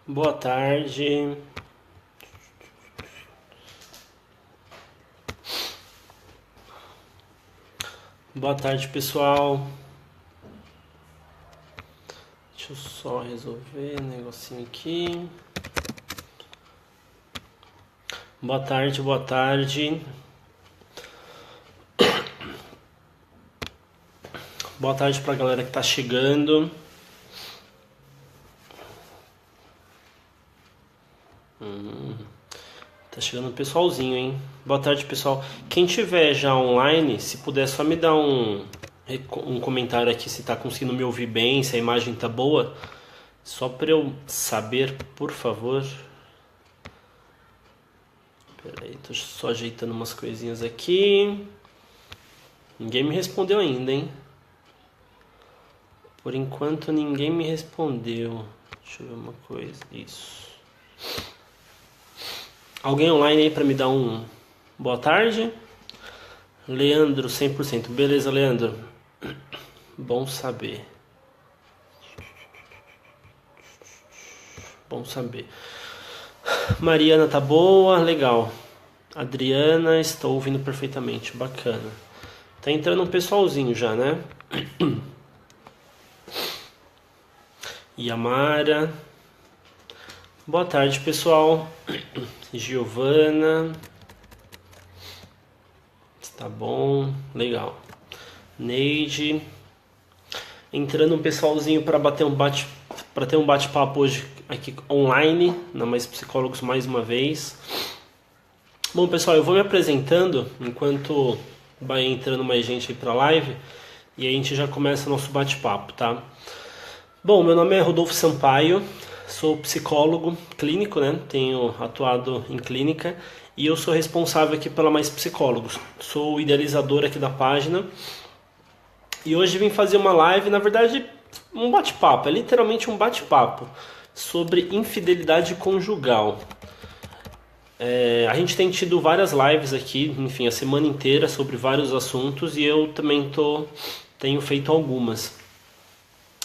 Boa tarde. Boa tarde, pessoal. Deixa eu só resolver um negocinho aqui. Boa tarde, boa tarde. Boa tarde pra galera que tá chegando. Tá chegando o pessoalzinho, hein? Boa tarde, pessoal. Quem tiver já online, se puder só me dar um comentário aqui se tá conseguindo me ouvir bem, se a imagem tá boa. Só pra eu saber, por favor. Pera aí, tô só ajeitando umas coisinhas aqui. Ninguém me respondeu ainda, hein? Por enquanto ninguém me respondeu. Deixa eu ver uma coisa. Isso. Alguém online aí pra me dar um boa tarde? Leandro, 100%. Beleza, Leandro. Bom saber. Bom saber. Mariana tá boa, legal. Adriana, estou ouvindo perfeitamente, bacana. Tá entrando um pessoalzinho já, né? Yamara. Boa tarde, pessoal. Giovana. Tá bom, legal. Neide. Entrando um pessoalzinho para ter um bate-papo hoje aqui online, na Mais Psicólogos mais uma vez. Bom, pessoal, eu vou me apresentando enquanto vai entrando mais gente aí para live e a gente já começa nosso bate-papo, tá? Bom, meu nome é Rodolfo Sampaio, sou psicólogo clínico, né? Tenho atuado em clínica e eu sou responsável aqui pela Mais Psicólogos. Sou o idealizador aqui da página e hoje vim fazer uma live, na verdade, um bate-papo, é literalmente um bate-papo sobre infidelidade conjugal. A gente tem tido várias lives aqui, enfim, a semana inteira sobre vários assuntos e eu também tenho feito algumas.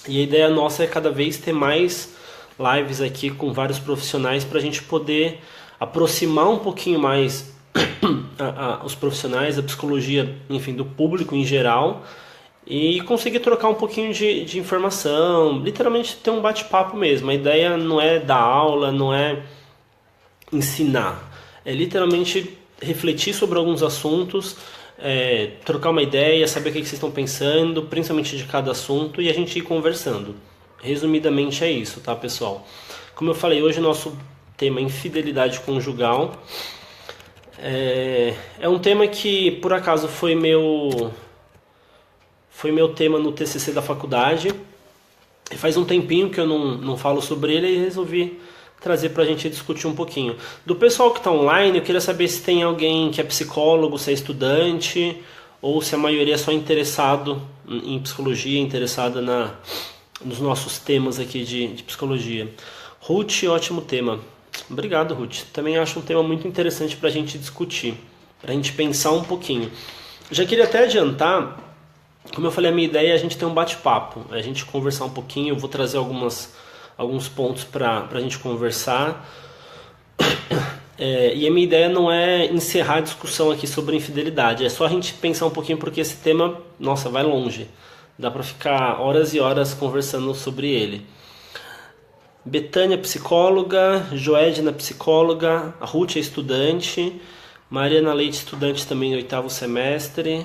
E a ideia nossa é cada vez ter mais lives aqui com vários profissionais para a gente poder aproximar um pouquinho mais os profissionais, a psicologia, enfim, do público em geral e conseguir trocar um pouquinho de informação, literalmente ter um bate-papo mesmo. A ideia não é dar aula, não é ensinar, é literalmente refletir sobre alguns assuntos, trocar uma ideia, saber o que vocês estão pensando, principalmente de cada assunto, e a gente ir conversando. Resumidamente é isso, tá, pessoal? Como eu falei, hoje o nosso tema é infidelidade conjugal. É um tema que, por acaso, foi meu tema no TCC da faculdade. E faz um tempinho que eu não falo sobre ele e resolvi trazer pra gente discutir um pouquinho. Do pessoal que tá online, eu queria saber se tem alguém que é psicólogo, se é estudante, ou se a maioria é só interessado em psicologia, interessada nos nossos temas aqui de psicologia. Ruth, ótimo tema. Obrigado, Ruth. Também acho um tema muito interessante pra gente discutir, pra gente pensar um pouquinho. Já queria até adiantar, como eu falei, a minha ideia é a gente ter um bate-papo, a gente conversar um pouquinho, eu vou trazer alguns pontos para a gente conversar. E a minha ideia não é encerrar a discussão aqui sobre infidelidade, é só a gente pensar um pouquinho porque esse tema, nossa, vai longe. Dá para ficar horas e horas conversando sobre ele. Betânia, psicóloga, Joedna, psicóloga, a Ruth é estudante, Mariana Leite, estudante também no 8º semestre,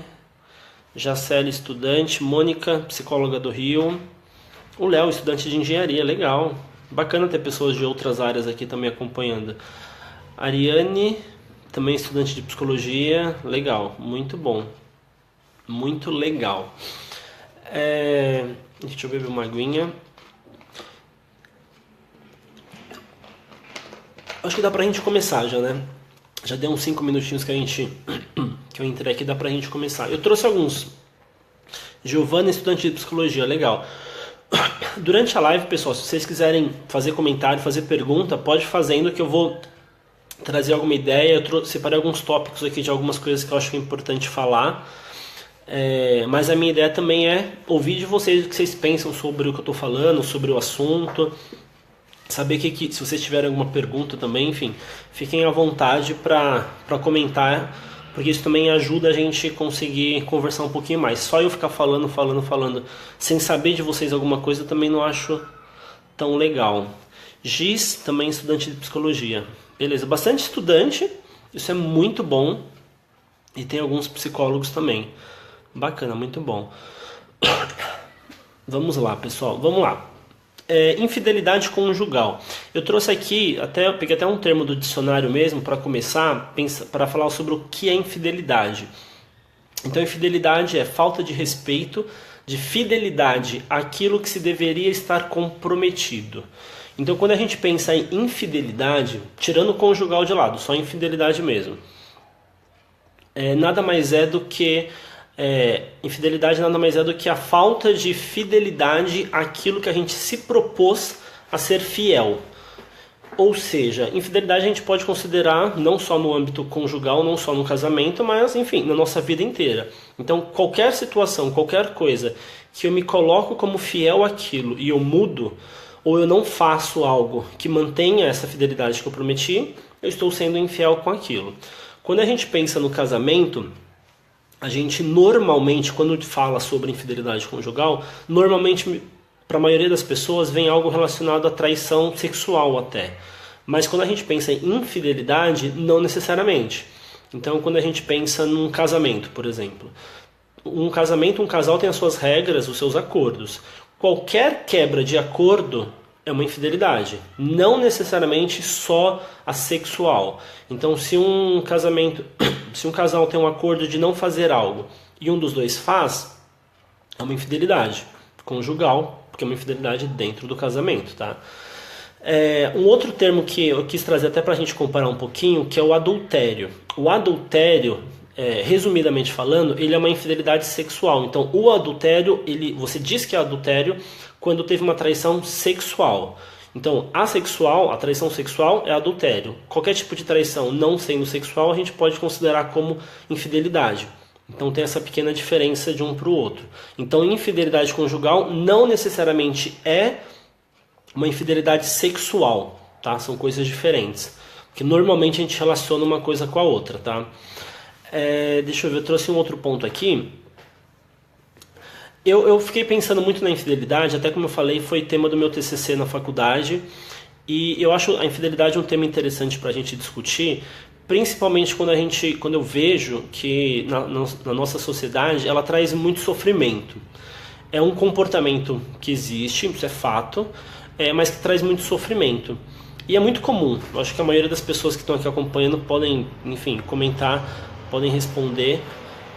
Jacele, estudante, Mônica, psicóloga do Rio, o Léo, estudante de engenharia, legal. Bacana ter pessoas de outras áreas aqui também acompanhando. Ariane, também estudante de psicologia, legal, muito bom. Muito legal. Deixa eu beber uma aguinha. Acho que dá pra gente começar já, né? Já deu uns 5 minutinhos que eu entrei aqui, dá pra gente começar. Eu trouxe alguns. Giovana, estudante de psicologia, legal. Durante a live, pessoal, se vocês quiserem fazer comentário, fazer pergunta, pode fazendo que eu vou trazer alguma ideia. Eu separei alguns tópicos aqui de algumas coisas que eu acho que é importante falar. Mas a minha ideia também é ouvir de vocês o que vocês pensam sobre o que eu estou falando, sobre o assunto. saber se vocês tiverem alguma pergunta também, enfim, fiquem à vontade para comentar, porque isso também ajuda a gente conseguir conversar um pouquinho mais. Só eu ficar falando, sem saber de vocês alguma coisa, eu também não acho tão legal. Giz, também estudante de psicologia. Beleza, bastante estudante, isso é muito bom. E tem alguns psicólogos também. Bacana, muito bom. Vamos lá, pessoal, vamos lá. Infidelidade conjugal. Eu trouxe aqui, eu peguei até um termo do dicionário mesmo para começar, para falar sobre o que é infidelidade. Então, infidelidade é falta de respeito, de fidelidade àquilo que se deveria estar comprometido. Então, quando a gente pensa em infidelidade, tirando o conjugal de lado, só infidelidade mesmo, nada mais é do que infidelidade nada mais é do que a falta de fidelidade àquilo que a gente se propôs a ser fiel. Ou seja, infidelidade a gente pode considerar não só no âmbito conjugal, não só no casamento, mas enfim, na nossa vida inteira. Então, qualquer situação, qualquer coisa que eu me coloco como fiel àquilo e eu mudo, ou eu não faço algo que mantenha essa fidelidade que eu prometi, eu estou sendo infiel com aquilo. Quando a gente pensa no casamento, a gente normalmente, quando fala sobre infidelidade conjugal, normalmente, para a maioria das pessoas, vem algo relacionado à traição sexual até. Mas quando a gente pensa em infidelidade, não necessariamente. Então, quando a gente pensa num casamento, por exemplo, um casal tem as suas regras, os seus acordos. Qualquer quebra de acordo é uma infidelidade, não necessariamente só a sexual. Então, se um casal tem um acordo de não fazer algo e um dos dois faz, é uma infidelidade conjugal, porque é uma infidelidade dentro do casamento, tá? Um outro termo que eu quis trazer até para a gente comparar um pouquinho, que é o adultério. O adultério, resumidamente falando, ele é uma infidelidade sexual. Então, o adultério, você diz que é adultério quando teve uma traição sexual. Então, a traição sexual é adultério. Qualquer tipo de traição não sendo sexual, a gente pode considerar como infidelidade. Então, tem essa pequena diferença de um para o outro. Então, infidelidade conjugal não necessariamente é uma infidelidade sexual, tá? São coisas diferentes. Porque normalmente a gente relaciona uma coisa com a outra, tá? Deixa eu ver, eu trouxe um outro ponto aqui. Eu fiquei pensando muito na infidelidade, até como eu falei, foi tema do meu TCC na faculdade, e eu acho a infidelidade um tema interessante para a gente discutir, principalmente quando eu vejo que na nossa sociedade ela traz muito sofrimento. É um comportamento que existe, isso é fato, mas que traz muito sofrimento. E é muito comum, eu acho que a maioria das pessoas que estão aqui acompanhando podem, enfim, comentar, podem responder.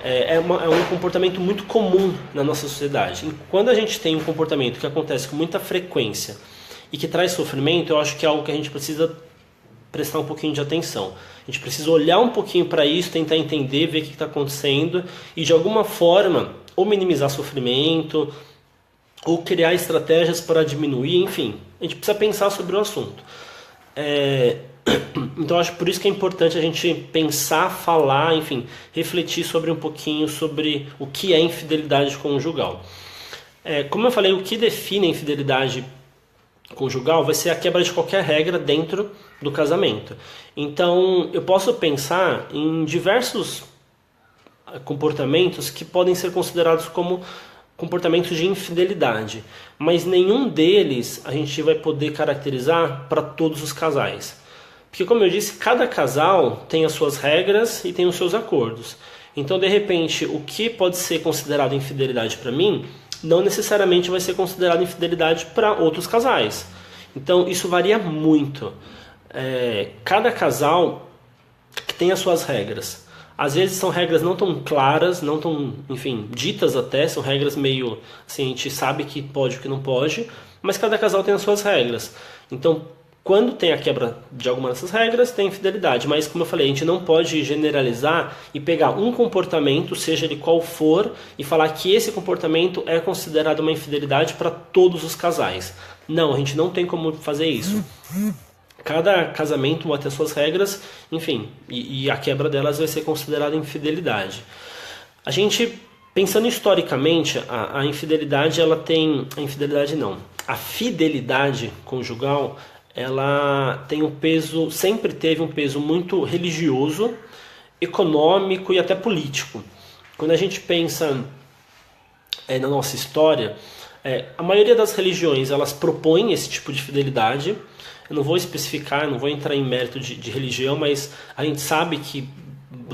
É um comportamento muito comum na nossa sociedade. E quando a gente tem um comportamento que acontece com muita frequência e que traz sofrimento, eu acho que é algo que a gente precisa prestar um pouquinho de atenção. A gente precisa olhar um pouquinho para isso, tentar entender, ver o que está acontecendo e de alguma forma ou minimizar sofrimento ou criar estratégias para diminuir, enfim. A gente precisa pensar sobre o assunto. Então acho por isso que é importante a gente pensar, falar, enfim, refletir sobre um pouquinho sobre o que é infidelidade conjugal. Como eu falei, o que define a infidelidade conjugal vai ser a quebra de qualquer regra dentro do casamento. Então eu posso pensar em diversos comportamentos que podem ser considerados como comportamentos de infidelidade, mas nenhum deles a gente vai poder caracterizar para todos os casais. Porque, como eu disse, cada casal tem as suas regras e tem os seus acordos. Então, de repente, o que pode ser considerado infidelidade para mim, não necessariamente vai ser considerado infidelidade para outros casais. Então, isso varia muito. Cada casal tem as suas regras. Às vezes são regras não tão claras, não tão, enfim, ditas até, são regras meio, assim, a gente sabe que pode e que não pode, mas cada casal tem as suas regras. Então, quando tem a quebra de alguma dessas regras, tem infidelidade. Mas, como eu falei, a gente não pode generalizar e pegar um comportamento, seja ele qual for, e falar que esse comportamento é considerado uma infidelidade para todos os casais. Não, a gente não tem como fazer isso. Cada casamento vai ter suas regras, enfim, e a quebra delas vai ser considerada infidelidade. A gente, pensando historicamente, a infidelidade, ela tem... A infidelidade não. A fidelidade conjugal, ela tem um peso, sempre teve um peso muito religioso, econômico e até político. Quando a gente pensa na nossa história, a maioria das religiões elas propõem esse tipo de fidelidade. Eu não vou especificar, eu não vou entrar em mérito de religião, mas a gente sabe que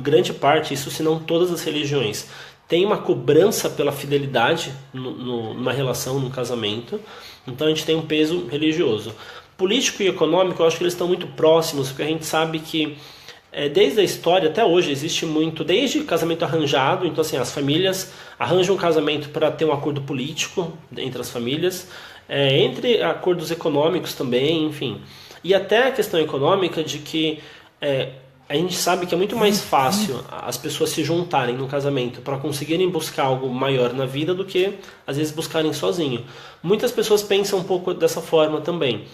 grande parte, isso se não todas as religiões, tem uma cobrança pela fidelidade numa relação, num casamento. Então a gente tem um peso religioso. Político e econômico, eu acho que eles estão muito próximos, porque a gente sabe que desde a história até hoje existe muito, desde casamento arranjado, então assim, as famílias arranjam um casamento para ter um acordo político entre as famílias, entre acordos econômicos também, enfim. E até a questão econômica de que a gente sabe que é muito mais fácil as pessoas se juntarem no casamento para conseguirem buscar algo maior na vida do que às vezes buscarem sozinho. Muitas pessoas pensam um pouco dessa forma também.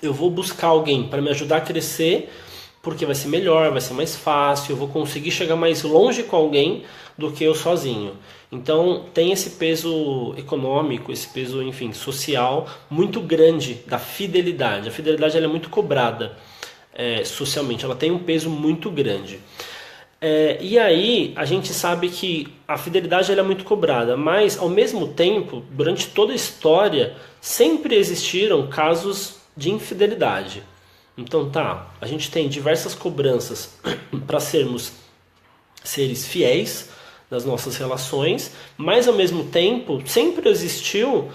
Eu vou buscar alguém para me ajudar a crescer porque vai ser melhor, vai ser mais fácil, eu vou conseguir chegar mais longe com alguém do que eu sozinho. Então tem esse peso econômico, esse peso, enfim, social muito grande da fidelidade. A fidelidade ela é muito cobrada socialmente, ela tem um peso muito grande. E aí a gente sabe que a fidelidade ela é muito cobrada, mas ao mesmo tempo, durante toda a história, sempre existiram casos de infidelidade. Então a gente tem diversas cobranças para sermos seres fiéis nas nossas relações, mas ao mesmo tempo sempre existiu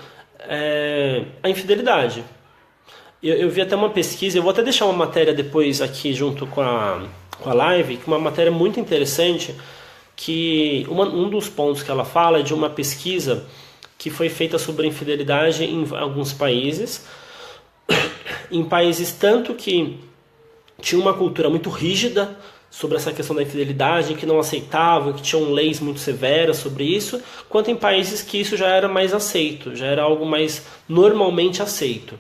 a infidelidade. Eu vi até uma pesquisa, eu vou até deixar uma matéria depois aqui junto com a live, que é uma matéria muito interessante, que um dos pontos que ela fala é de uma pesquisa que foi feita sobre infidelidade em alguns países, em países tanto que tinha uma cultura muito rígida sobre essa questão da infidelidade, que não aceitavam, que tinham leis muito severas sobre isso, quanto em países que isso já era mais aceito, já era algo mais normalmente aceito.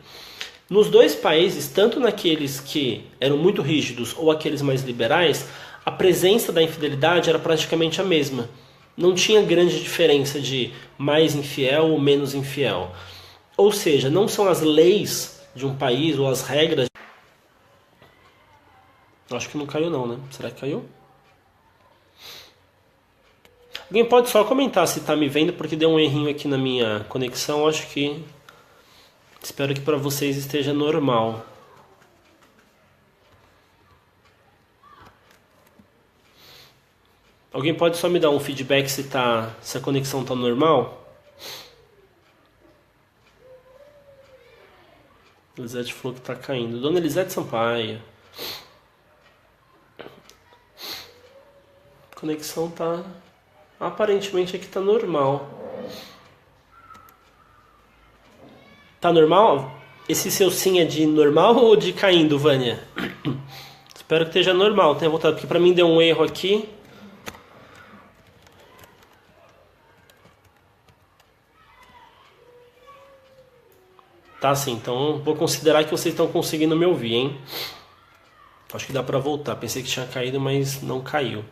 Nos dois países, tanto naqueles que eram muito rígidos ou aqueles mais liberais, a presença da infidelidade era praticamente a mesma. Não tinha grande diferença de mais infiel ou menos infiel. Ou seja, não são as leis de um país ou as regras. Acho que não caiu não, né? Será que caiu? Alguém pode só comentar se está me vendo, porque deu um errinho aqui na minha conexão. Acho que... Espero que para vocês esteja normal. Alguém pode só me dar um feedback se a conexão está normal? Elisete falou que está caindo. Dona Elisete Sampaio. A conexão tá... Aparentemente aqui está normal. Tá normal? Esse seu sim é de normal ou de caindo, Vânia? Espero que esteja normal, tenha voltado, porque pra mim deu um erro aqui. Tá sim, então vou considerar que vocês estão conseguindo me ouvir, hein? Acho que dá pra voltar, pensei que tinha caído, mas não caiu.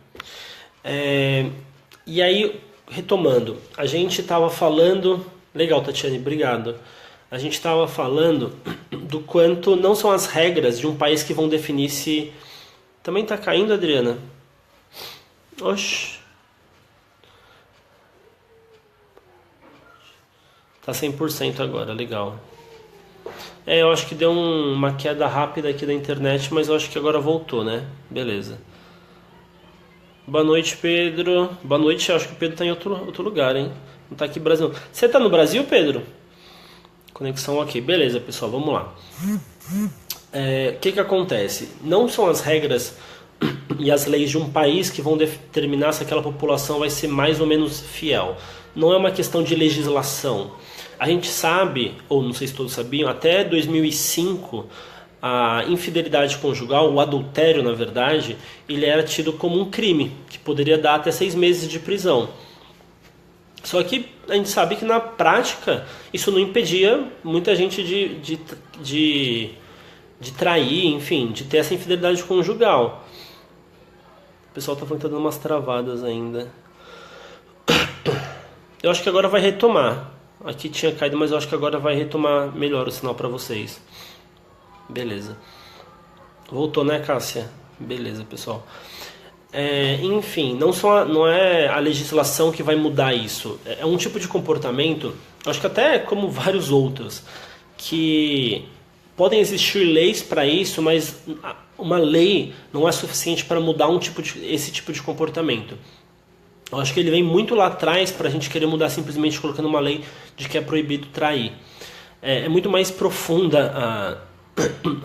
E aí, retomando, a gente tava falando... Legal, Tatiane, obrigado. A gente estava falando do quanto não são as regras de um país que vão definir se... Também está caindo, Adriana? Oxi. Tá 100% agora, legal. Eu acho que deu uma queda rápida aqui da internet, mas eu acho que agora voltou, né? Beleza. Boa noite, Pedro. Boa noite, eu acho que o Pedro está em outro lugar, hein? Não está aqui no Brasil. Você está no Brasil, Pedro? Conexão ok. Beleza, pessoal, vamos lá. O que acontece? Não são as regras e as leis de um país que vão determinar se aquela população vai ser mais ou menos fiel. Não é uma questão de legislação. A gente sabe, ou não sei se todos sabiam, até 2005 a infidelidade conjugal, o adultério na verdade, ele era tido como um crime, que poderia dar até 6 meses de prisão. Só que a gente sabe que na prática isso não impedia muita gente de trair, enfim, de ter essa infidelidade conjugal. O pessoal está falando que tá dando umas travadas ainda. Eu acho que agora vai retomar. Aqui tinha caído, mas eu acho que agora vai retomar melhor o sinal para vocês. Beleza. Voltou, né, Cássia? Beleza, pessoal. Enfim, não é a legislação que vai mudar isso. É um tipo de comportamento, acho que até como vários outros, que podem existir leis para isso, mas uma lei não é suficiente para mudar esse tipo de comportamento. Eu acho que ele vem muito lá atrás para a gente querer mudar simplesmente colocando uma lei de que é proibido trair. É muito mais profunda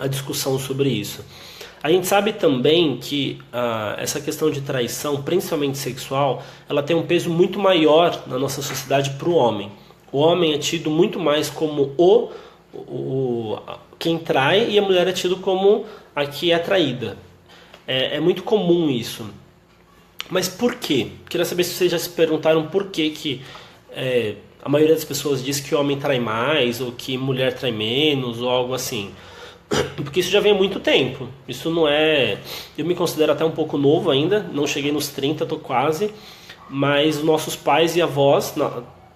a discussão sobre isso. A gente sabe também que essa questão de traição, principalmente sexual, ela tem um peso muito maior na nossa sociedade para o homem. O homem é tido muito mais como quem trai, e a mulher é tido como a que é traída. É muito comum isso. Mas por quê? Queria saber se vocês já se perguntaram por que a maioria das pessoas diz que o homem trai mais, ou que mulher trai menos, ou algo assim. Porque isso já vem há muito tempo. Isso não é... Eu me considero até um pouco novo ainda, não cheguei nos 30, tô quase. Mas nossos pais e avós,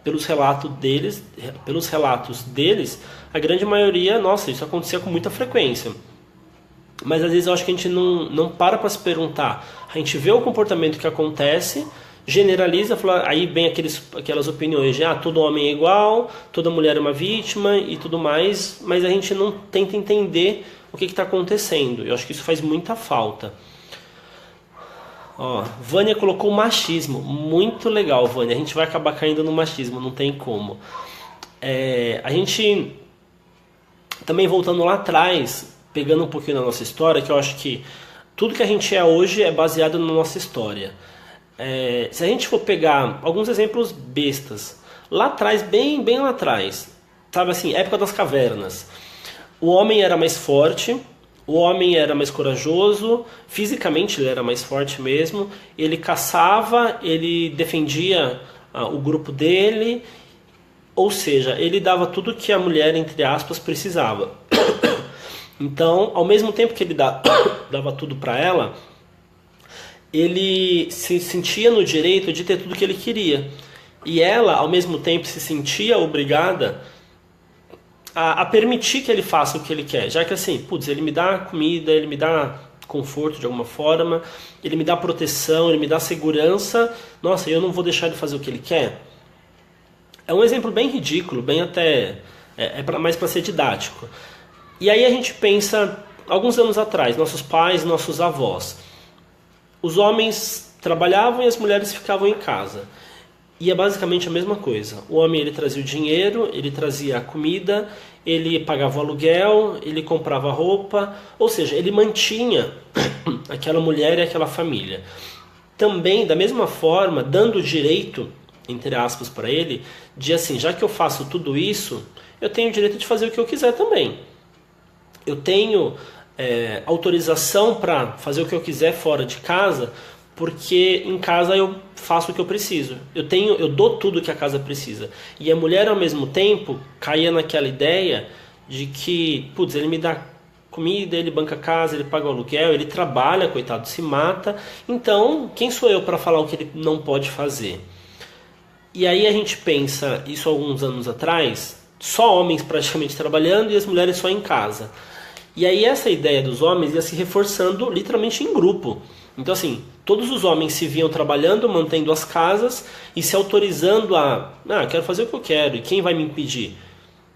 pelos relatos deles, a grande maioria, nossa, isso acontecia com muita frequência. Mas às vezes eu acho que a gente não para se perguntar. A gente vê o comportamento que acontece, generaliza, aí vem aquelas opiniões de todo homem é igual, toda mulher é uma vítima e tudo mais, mas a gente não tenta entender o que está acontecendo. Eu acho que isso faz muita falta. Vânia colocou machismo. Muito legal, Vânia. A gente vai acabar caindo no machismo, não tem como. A gente, também voltando lá atrás, pegando um pouquinho da nossa história, que eu acho que tudo que a gente é hoje é baseado na nossa história. Se a gente for pegar alguns exemplos bestas, lá atrás, bem lá atrás, sabe assim, época das cavernas, o homem era mais forte, o homem era mais corajoso, fisicamente ele era mais forte mesmo, ele caçava, ele defendia o grupo dele, ou seja, ele dava tudo que a mulher, entre aspas, precisava. Então, ao mesmo tempo que ele dava tudo para ela, ele se sentia no direito de ter tudo que ele queria. E ela, ao mesmo tempo, se sentia obrigada a permitir que ele faça o que ele quer. Já que assim, ele me dá comida, ele me dá conforto de alguma forma, ele me dá proteção, ele me dá segurança, nossa, eu não vou deixar ele fazer o que ele quer? É um exemplo bem ridículo, bem até... mais para ser didático. E aí a gente pensa, alguns anos atrás, nossos pais, nossos avós. Os homens trabalhavam e as mulheres ficavam em casa. E é basicamente a mesma coisa. O homem, ele trazia o dinheiro, ele trazia a comida, ele pagava o aluguel, ele comprava roupa, ou seja, ele mantinha aquela mulher e aquela família. Também, da mesma forma, dando o direito, entre aspas, para ele, de assim, já que eu faço tudo isso, eu tenho o direito de fazer o que eu quiser também. Eu tenho autorização para fazer o que eu quiser fora de casa, porque em casa eu faço o que eu preciso. Eu dou tudo que a casa precisa. E a mulher, ao mesmo tempo, caía naquela ideia de que, ele me dá comida, ele banca a casa, ele paga o aluguel, ele trabalha, coitado, se mata. Então, quem sou eu para falar o que ele não pode fazer? E aí a gente pensa, isso alguns anos atrás, só homens praticamente trabalhando e as mulheres só em casa. E aí essa ideia dos homens ia se reforçando literalmente em grupo. Então assim, todos os homens se viam trabalhando, mantendo as casas e se autorizando quero fazer o que eu quero, e quem vai me impedir?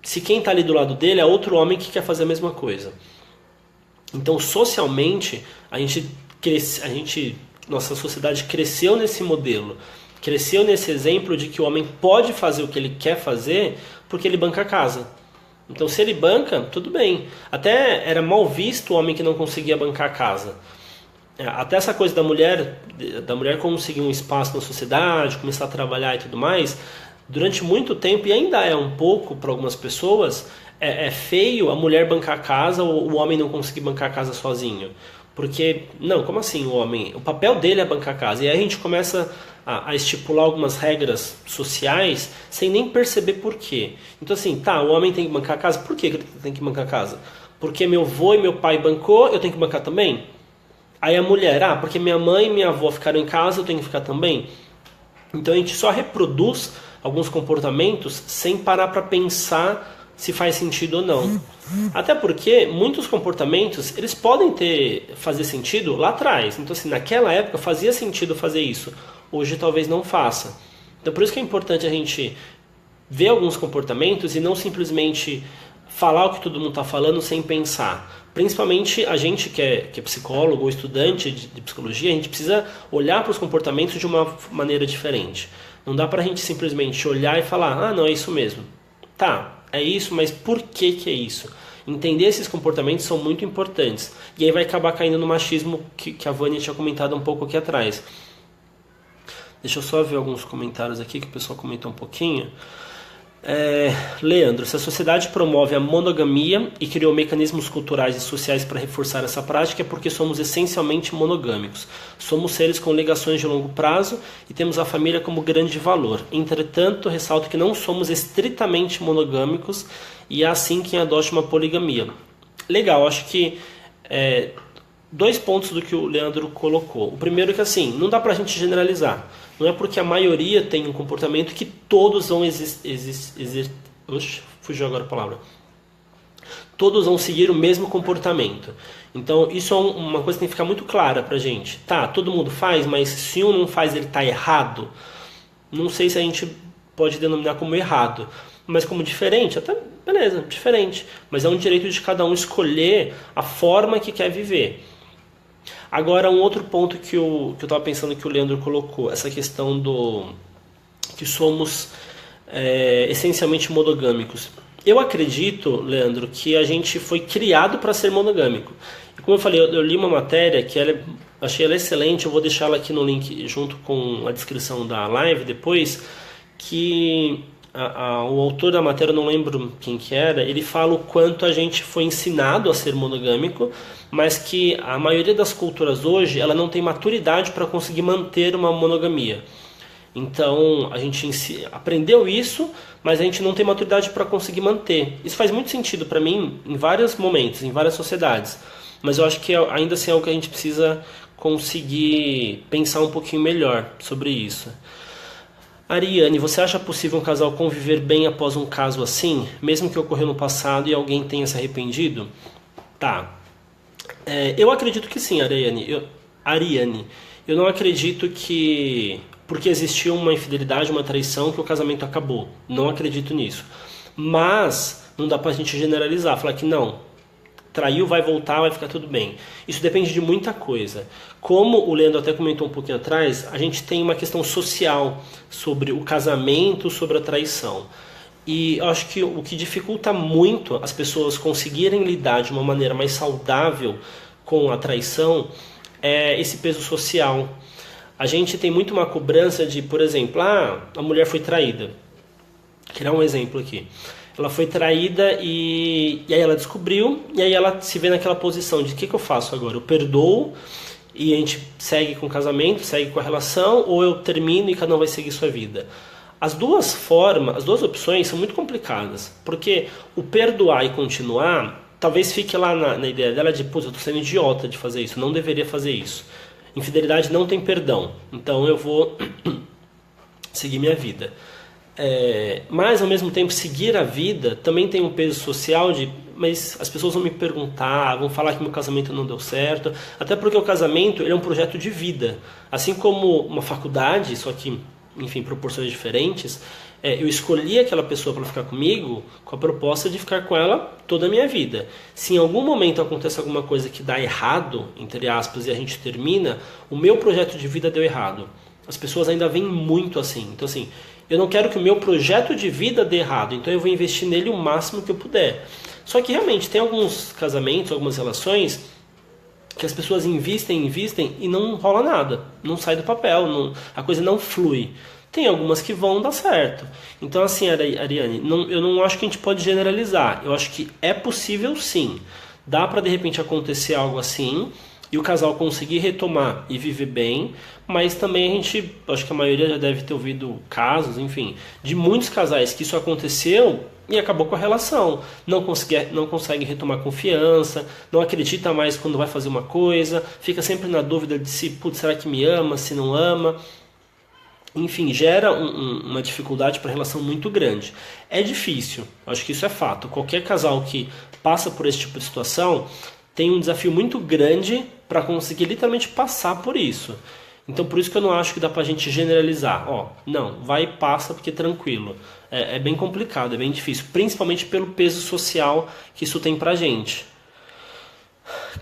Se quem está ali do lado dele é outro homem que quer fazer a mesma coisa. Então socialmente, nossa sociedade cresceu nesse modelo, cresceu nesse exemplo de que o homem pode fazer o que ele quer fazer porque ele banca a casa. Então se ele banca, tudo bem. Até era mal visto o homem que não conseguia bancar a casa. Até essa coisa da mulher conseguir um espaço na sociedade, começar a trabalhar e tudo mais, durante muito tempo, e ainda é um pouco para algumas pessoas, é feio a mulher bancar a casa ou o homem não conseguir bancar a casa sozinho. Porque, não, como assim o homem? O papel dele é bancar a casa. E aí a gente começa a estipular algumas regras sociais sem nem perceber por quê. Então assim, o homem tem que bancar a casa. Por que ele tem que bancar a casa? Porque meu avô e meu pai bancou, eu tenho que bancar também? Aí a mulher, porque minha mãe e minha avó ficaram em casa, eu tenho que ficar também? Então a gente só reproduz alguns comportamentos sem parar para pensar se faz sentido ou não. Até porque muitos comportamentos, eles podem fazer sentido lá atrás. Então assim, naquela época fazia sentido fazer isso, hoje talvez não faça. Então por isso que é importante a gente ver alguns comportamentos e não simplesmente falar o que todo mundo está falando sem pensar. Principalmente a gente que é psicólogo ou estudante de psicologia, a gente precisa olhar para os comportamentos de uma maneira diferente. Não dá para a gente simplesmente olhar e falar, ah, não, é isso mesmo. Tá, é isso, mas por que é isso? Entender esses comportamentos são muito importantes. E aí vai acabar caindo no machismo que a Vânia tinha comentado um pouco aqui atrás. Deixa eu só ver alguns comentários aqui que o pessoal comentou um pouquinho. Leandro, se a sociedade promove a monogamia e criou mecanismos culturais e sociais para reforçar essa prática é porque somos essencialmente monogâmicos. Somos seres com ligações de longo prazo e temos a família como grande valor. Entretanto, ressalto que não somos estritamente monogâmicos e há sim quem adote uma poligamia. Legal, acho que 2 pontos do que o Leandro colocou. O primeiro é que assim, não dá pra gente generalizar. Não é porque a maioria tem um comportamento que todos vão fugiu agora a palavra. Todos vão seguir o mesmo comportamento. Então isso é uma coisa que tem que ficar muito clara pra gente. Tá, todo mundo faz, mas se um não faz, ele tá errado. Não sei se a gente pode denominar como errado, mas como diferente, até beleza, diferente. Mas é um direito de cada um escolher a forma que quer viver. Agora, um outro ponto que eu estava pensando que o Leandro colocou, essa questão do que somos essencialmente monogâmicos. Eu acredito, Leandro, que a gente foi criado para ser monogâmico. E como eu falei, eu li uma matéria que achei ela excelente, eu vou deixar ela aqui no link junto com a descrição da live depois, que o autor da matéria, não lembro quem que era, ele fala o quanto a gente foi ensinado a ser monogâmico, mas que a maioria das culturas hoje ela não tem maturidade para conseguir manter uma monogamia. Então a gente aprendeu isso, mas a gente não tem maturidade para conseguir manter. Isso faz muito sentido para mim em vários momentos, em várias sociedades, mas eu acho que ainda assim é algo que a gente precisa conseguir pensar um pouquinho melhor sobre isso. Ariane, você acha possível um casal conviver bem após um caso assim, mesmo que ocorreu no passado e alguém tenha se arrependido? Tá. Eu acredito que sim, Ariane. Eu não acredito que porque existiu uma infidelidade, uma traição, que o casamento acabou. Não acredito nisso. Mas não dá pra gente generalizar, falar que não, traiu, vai voltar, vai ficar tudo bem. Isso depende de muita coisa. Como o Leandro até comentou um pouquinho atrás, a gente tem uma questão social sobre o casamento, sobre a traição. E eu acho que o que dificulta muito as pessoas conseguirem lidar de uma maneira mais saudável com a traição é esse peso social. A gente tem muito uma cobrança de, por exemplo, a mulher foi traída. Vou criar um exemplo aqui. Ela foi traída e aí ela descobriu, e aí ela se vê naquela posição de o que eu faço agora? Eu perdoo e a gente segue com o casamento, segue com a relação, ou eu termino e cada um vai seguir sua vida? As duas opções são muito complicadas, porque o perdoar e continuar, talvez fique lá na ideia dela de, putz, eu tô sendo idiota de fazer isso, não deveria fazer isso. Infidelidade não tem perdão, então eu vou seguir minha vida. Mas ao mesmo tempo seguir a vida também tem um peso social mas as pessoas vão me perguntar, vão falar que meu casamento não deu certo, até porque o casamento ele é um projeto de vida, assim como uma faculdade, só que enfim, proporções diferentes. Eu escolhi aquela pessoa para ficar comigo com a proposta de ficar com ela toda a minha vida. Se em algum momento acontece alguma coisa que dá errado, entre aspas, e a gente termina, o meu projeto de vida deu errado. As pessoas ainda veem muito assim. Então assim, eu não quero que o meu projeto de vida dê errado, então eu vou investir nele o máximo que eu puder. Só que realmente tem alguns casamentos, algumas relações que as pessoas investem e não rola nada, não sai do papel, a coisa não flui. Tem algumas que vão dar certo. Então assim, Ariane, eu não acho que a gente pode generalizar, eu acho que é possível sim, dá para de repente acontecer algo assim e o casal conseguir retomar e viver bem, mas também acho que a maioria já deve ter ouvido casos, enfim, de muitos casais que isso aconteceu e acabou com a relação, não consegue retomar confiança, não acredita mais quando vai fazer uma coisa, fica sempre na dúvida de se, putz, será que me ama, se não ama. enfim, gera uma dificuldade para a relação muito grande. É difícil, acho que isso é fato. Qualquer casal que passa por esse tipo de situação tem um desafio muito grande para conseguir literalmente passar por isso. Então por isso que eu não acho que dá pra gente generalizar. Ó, não, vai e passa porque é tranquilo. É bem complicado, é bem difícil, principalmente pelo peso social que isso tem pra gente.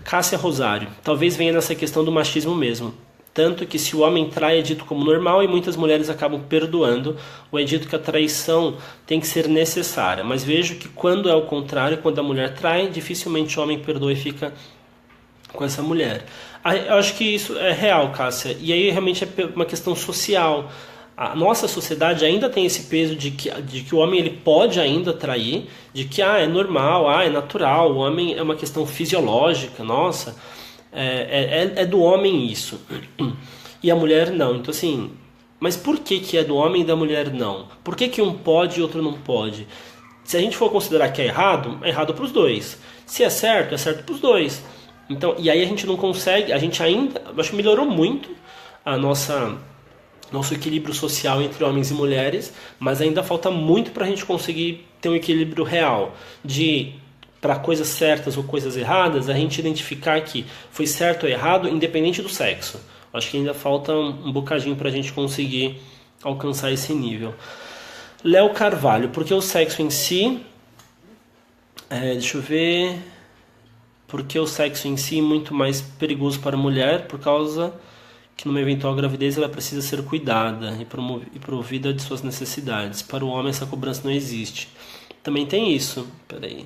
Cássia Rosário, talvez venha nessa questão do machismo mesmo. Tanto que se o homem trai é dito como normal e muitas mulheres acabam perdoando, ou é dito que a traição tem que ser necessária. Mas vejo que quando é o contrário, quando a mulher trai, dificilmente o homem perdoa e fica com essa mulher. Eu acho que isso é real, Cássia. E aí realmente é uma questão social. A nossa sociedade ainda tem esse peso de que o homem ele pode ainda trair, de que é normal, é natural, o homem é uma questão fisiológica, nossa, é do homem isso. E a mulher não. Então assim, mas por que é do homem e da mulher não? Por que um pode e outro não pode? Se a gente for considerar que é errado para os dois. Se é certo para os dois. Então, e aí a gente não consegue, a gente ainda, acho que melhorou muito a nosso equilíbrio social entre homens e mulheres, mas ainda falta muito para a gente conseguir ter um equilíbrio real de para coisas certas ou coisas erradas, a gente identificar que foi certo ou errado independente do sexo. Acho que ainda falta um bocadinho para a gente conseguir alcançar esse nível. Léo Carvalho, porque o sexo em si, deixa eu ver, porque o sexo em si é muito mais perigoso para a mulher, por causa que numa eventual gravidez ela precisa ser cuidada e provida de suas necessidades. Para o homem essa cobrança não existe. Também tem isso, peraí.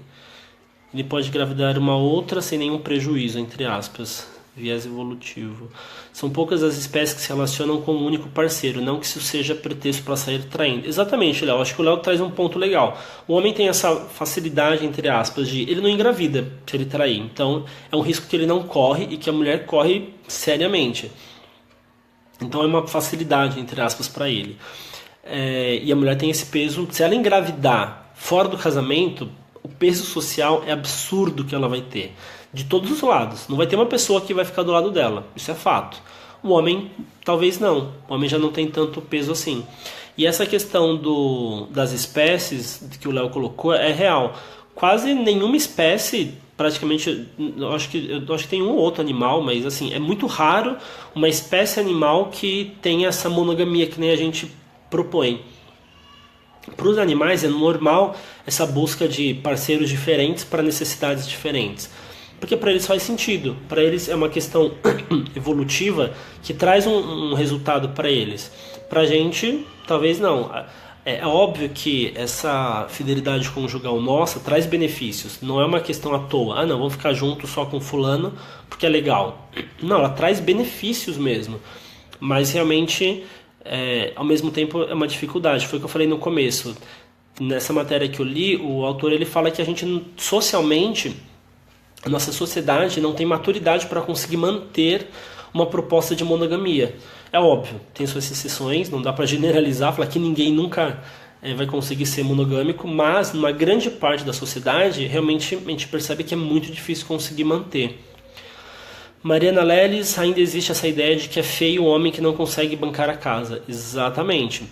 Ele pode engravidar uma outra sem nenhum prejuízo, entre aspas, viés evolutivo. São poucas as espécies que se relacionam com um único parceiro, não que isso seja pretexto para sair traindo. Exatamente, Léo. Acho que o Léo traz um ponto legal. O homem tem essa facilidade, entre aspas, de ele não engravida se ele trair. Então, é um risco que ele não corre e que a mulher corre seriamente. Então, é uma facilidade, entre aspas, para ele. E a mulher tem esse peso. Se ela engravidar fora do casamento, o peso social é absurdo que ela vai ter. De todos os lados. Não vai ter uma pessoa que vai ficar do lado dela. Isso é fato. O homem, talvez não. O homem já não tem tanto peso assim. E essa questão das espécies que o Léo colocou é real. Quase nenhuma espécie, praticamente, eu acho que tem um ou outro animal, mas assim, é muito raro uma espécie animal que tenha essa monogamia que nem a gente propõe. Para os animais é normal essa busca de parceiros diferentes para necessidades diferentes. Porque para eles faz sentido, para eles é uma questão evolutiva que traz um resultado para eles. Para a gente, talvez não. É óbvio que essa fidelidade conjugal nossa traz benefícios, não é uma questão à toa. Não, vamos ficar juntos só com fulano porque é legal. Não, ela traz benefícios mesmo, mas realmente, ao mesmo tempo, é uma dificuldade. Foi o que eu falei no começo. Nessa matéria que eu li, o autor ele fala que a gente socialmente... A nossa sociedade não tem maturidade para conseguir manter uma proposta de monogamia. É óbvio, tem suas exceções, não dá para generalizar, falar que ninguém nunca vai conseguir ser monogâmico, mas numa grande parte da sociedade, realmente a gente percebe que é muito difícil conseguir manter. Mariana Leles, ainda existe essa ideia de que é feio o homem que não consegue bancar a casa. Exatamente.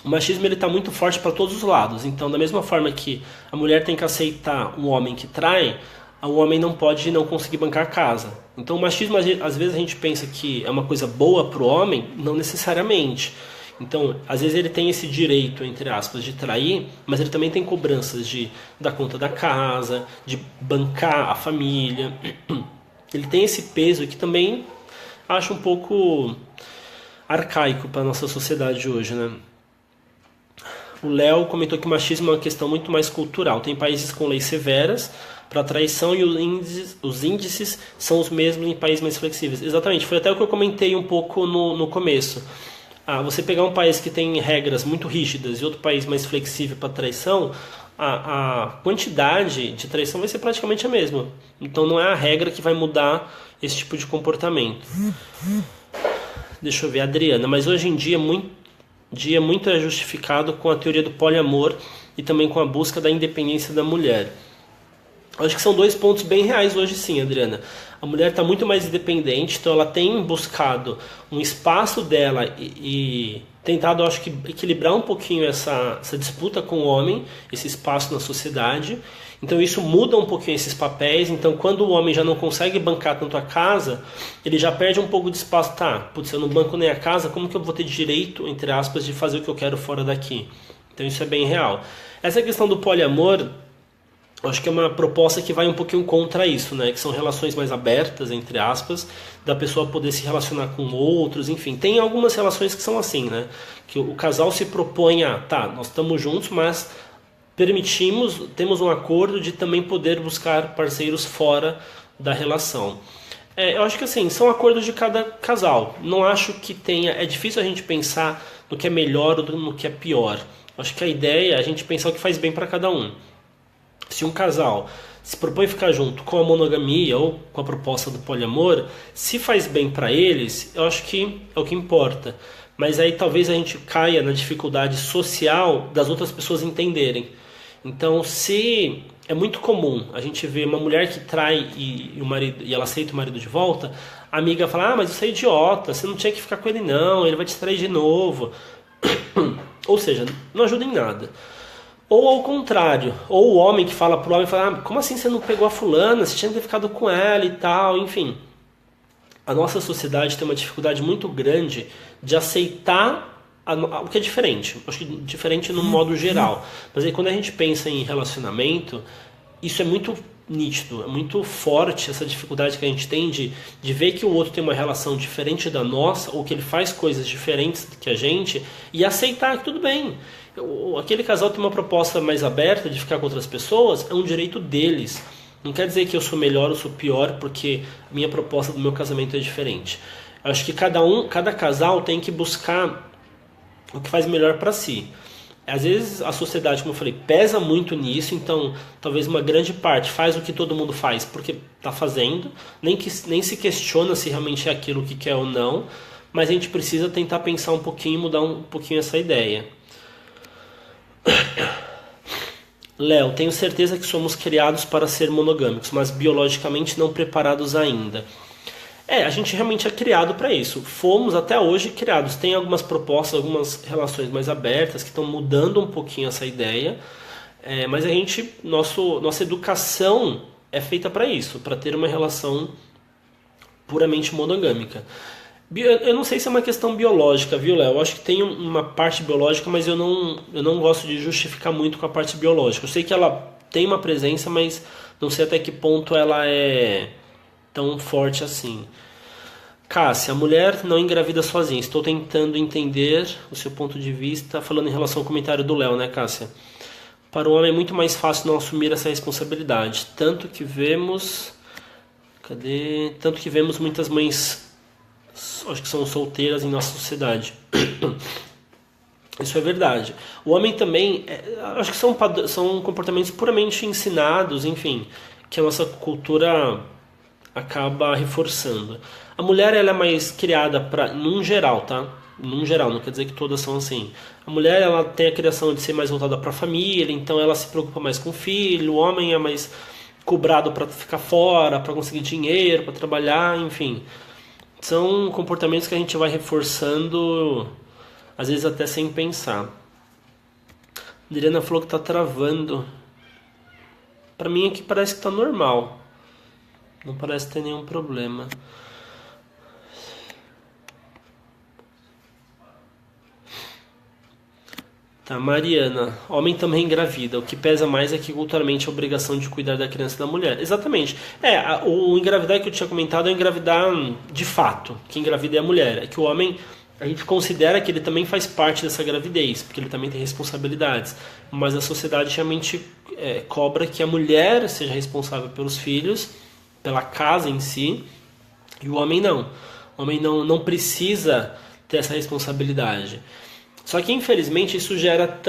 O machismo está muito forte para todos os lados. Então, da mesma forma que a mulher tem que aceitar um homem que trai, o homem não pode não conseguir bancar a casa. Então o machismo, às vezes a gente pensa que é uma coisa boa para o homem, não necessariamente. Então, às vezes ele tem esse direito, entre aspas, de trair, mas ele também tem cobranças de dar conta da casa, de bancar a família. Ele tem esse peso que também acho um pouco arcaico para a nossa sociedade de hoje, né? O Léo comentou que o machismo é uma questão muito mais cultural. Tem países com leis severas para traição e os índices são os mesmos em países mais flexíveis. Exatamente, foi até o que eu comentei um pouco no começo. Você pegar um país que tem regras muito rígidas e outro país mais flexível para traição, a quantidade de traição vai ser praticamente a mesma. Então não é a regra que vai mudar esse tipo de comportamento. Deixa eu ver, Adriana, mas hoje em dia muito é justificado com a teoria do poliamor e também com a busca da independência da mulher. Eu acho que são dois pontos bem reais hoje sim, Adriana. A mulher está muito mais independente, então ela tem buscado um espaço dela e tentado, eu acho que, equilibrar um pouquinho essa disputa com o homem, esse espaço na sociedade. Então isso muda um pouquinho esses papéis. Então quando o homem já não consegue bancar tanto a casa, ele já perde um pouco de espaço. Tá, putz, eu não banco nem a casa, como que eu vou ter direito, entre aspas, de fazer o que eu quero fora daqui? Então isso é bem real. Essa questão do poliamor, eu acho que é uma proposta que vai um pouquinho contra isso, né? Que são relações mais abertas, entre aspas, da pessoa poder se relacionar com outros, enfim. Tem algumas relações que são assim, né? Que o casal se propõe a, tá, nós estamos juntos, mas temos um acordo de também poder buscar parceiros fora da relação. Eu acho que assim, são acordos de cada casal. Não acho que tenha... É difícil a gente pensar no que é melhor ou no que é pior. Acho que a ideia é a gente pensar o que faz bem para cada um. Se um casal se propõe ficar junto com a monogamia ou com a proposta do poliamor, se faz bem para eles, eu acho que é o que importa. Mas aí talvez a gente caia na dificuldade social das outras pessoas entenderem. Então, se é muito comum a gente ver uma mulher que trai o marido, e ela aceita o marido de volta, a amiga fala, mas você é idiota, você não tinha que ficar com ele não, ele vai te trair de novo. Ou seja, não ajuda em nada. Ou ao contrário, ou o homem que fala pro homem, fala, como assim você não pegou a fulana, você tinha que ter ficado com ela e tal, enfim. A nossa sociedade tem uma dificuldade muito grande de aceitar o que é diferente. Acho que diferente no modo geral. Mas aí quando a gente pensa em relacionamento, isso é muito nítido, é muito forte essa dificuldade que a gente tem de ver que o outro tem uma relação diferente da nossa, ou que ele faz coisas diferentes que a gente, e aceitar que tudo bem. Aquele casal tem uma proposta mais aberta de ficar com outras pessoas, é um direito deles. Não quer dizer que eu sou melhor ou sou pior porque a minha proposta do meu casamento é diferente. Eu acho que cada casal tem que buscar o que faz melhor para si. Às vezes a sociedade, como eu falei, pesa muito nisso, então talvez uma grande parte faz o que todo mundo faz porque está fazendo, nem se questiona se realmente é aquilo que quer ou não, mas a gente precisa tentar pensar um pouquinho, mudar um pouquinho essa ideia. Léo, tenho certeza que somos criados para ser monogâmicos, mas biologicamente não preparados ainda. A gente realmente é criado para isso. Fomos até hoje criados. Tem algumas propostas, algumas relações mais abertas que estão mudando um pouquinho essa ideia. Mas nossa educação é feita para isso, para ter uma relação puramente monogâmica. Eu não sei se é uma questão biológica, viu, Léo? Eu acho que tem uma parte biológica, mas eu não gosto de justificar muito com a parte biológica. Eu sei que ela tem uma presença, mas não sei até que ponto ela é tão forte assim. Cássia, a mulher não engravida sozinha. Estou tentando entender o seu ponto de vista, falando em relação ao comentário do Léo, né, Cássia? Para o homem é muito mais fácil não assumir essa responsabilidade. Tanto que vemos muitas mães, acho que são solteiras em nossa sociedade. Isso é verdade. O homem também, acho que são comportamentos puramente ensinados, enfim, que a nossa cultura acaba reforçando. A mulher, ela é mais criada num geral, tá? Num geral, não quer dizer que todas são assim. A mulher, ela tem a criação de ser mais voltada para a família, então ela se preocupa mais com o filho. O homem é mais cobrado para ficar fora, para conseguir dinheiro, para trabalhar, enfim. São comportamentos que a gente vai reforçando, às vezes até sem pensar. A Adriana falou que tá travando. Pra mim aqui parece que tá normal. Não parece ter nenhum problema. Tá, Mariana. Homem também engravida. O que pesa mais é que culturalmente a obrigação de cuidar da criança da mulher. Exatamente. O engravidar que eu tinha comentado é engravidar de fato. Quem engravida é a mulher. É que o homem, a gente considera que ele também faz parte dessa gravidez, porque ele também tem responsabilidades. Mas a sociedade realmente cobra que a mulher seja responsável pelos filhos, pela casa em si, e o homem não. O homem não precisa ter essa responsabilidade. Só que infelizmente isso gera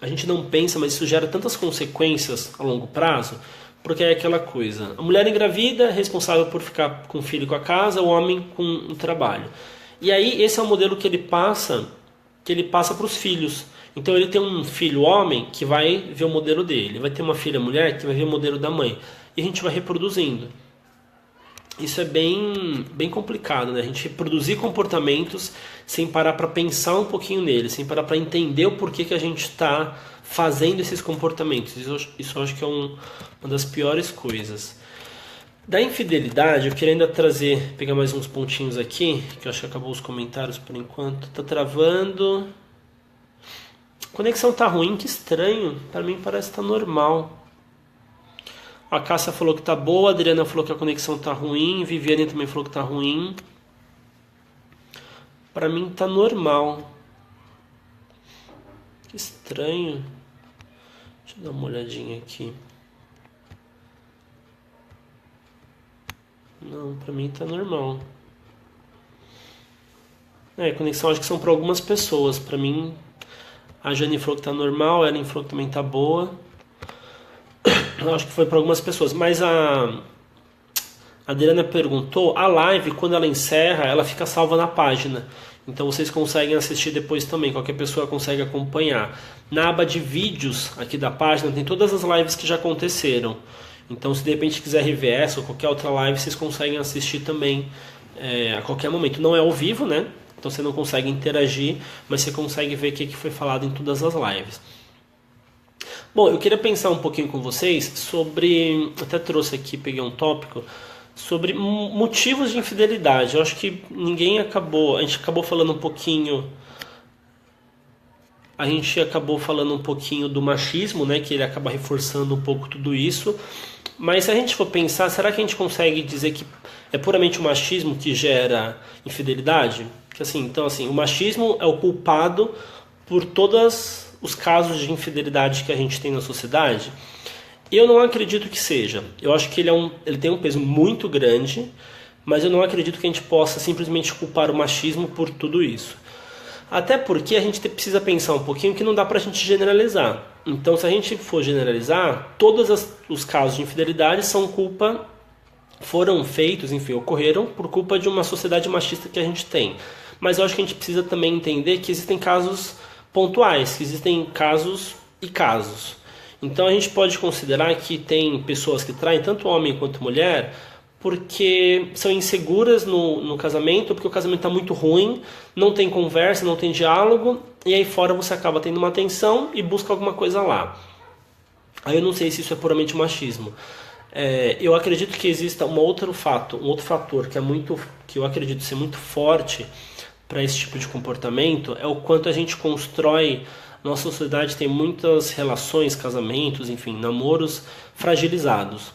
a gente não pensa, mas isso gera tantas consequências a longo prazo, porque é aquela coisa, a mulher engravida é responsável por ficar com o filho e com a casa, o homem com o trabalho. E aí esse é o modelo que ele passa que ele passa para os filhos. Então ele tem um filho homem que vai ver o modelo dele, vai ter uma filha mulher que vai ver o modelo da mãe, e a gente vai reproduzindo. Isso é bem complicado, né? A gente reproduzir comportamentos sem parar para pensar um pouquinho neles, sem parar para entender o porquê que a gente está fazendo esses comportamentos. Isso eu acho que é uma das piores coisas. Da infidelidade, eu queria ainda pegar mais uns pontinhos aqui, que eu acho que acabou os comentários por enquanto. Tá travando. A conexão tá ruim, que estranho. Para mim parece que tá normal. A Cássia falou que tá boa, a Adriana falou que a conexão tá ruim, Viviane também falou que tá ruim. Para mim tá normal. Que estranho. Deixa eu dar uma olhadinha aqui. Não, pra mim tá normal. Conexão acho que são para algumas pessoas. Pra mim, a Jane falou que tá normal, a Ellen falou que também tá boa. Eu acho que foi para algumas pessoas. Mas a Adriana perguntou, a live, quando ela encerra, ela fica salva na página. Então vocês conseguem assistir depois também, qualquer pessoa consegue acompanhar. Na aba de vídeos aqui da página tem todas as lives que já aconteceram. Então se de repente quiser rever essa ou qualquer outra live, vocês conseguem assistir também a qualquer momento. Não é ao vivo, né? Então você não consegue interagir, mas você consegue ver o que foi falado em todas as lives. Bom, eu queria pensar um pouquinho com vocês sobre, até trouxe aqui, peguei um tópico, sobre motivos de infidelidade. Eu acho que a gente acabou falando um pouquinho do machismo, né, que ele acaba reforçando um pouco tudo isso. Mas se a gente for pensar, será que a gente consegue dizer que é puramente o machismo que gera infidelidade? Então, o machismo é o culpado por todos os casos de infidelidade que a gente tem na sociedade? Eu não acredito que seja. Eu acho que ele tem um peso muito grande, mas eu não acredito que a gente possa simplesmente culpar o machismo por tudo isso. Até porque a gente precisa pensar um pouquinho que não dá pra gente generalizar. Então, se a gente for generalizar, todos os casos de infidelidade foram feitos, ocorreram por culpa de uma sociedade machista que a gente tem. Mas eu acho que a gente precisa também entender que existem casos pontuais, que existem casos e casos. Então a gente pode considerar que tem pessoas que traem tanto homem quanto mulher porque são inseguras no casamento, porque o casamento está muito ruim, não tem conversa, não tem diálogo, e aí fora você acaba tendo uma tensão e busca alguma coisa lá. Aí eu não sei se isso é puramente machismo. Eu acredito que exista um outro fator que eu acredito ser muito forte para esse tipo de comportamento, é o quanto a gente constrói. Nossa sociedade tem muitas relações, casamentos, enfim, namoros fragilizados.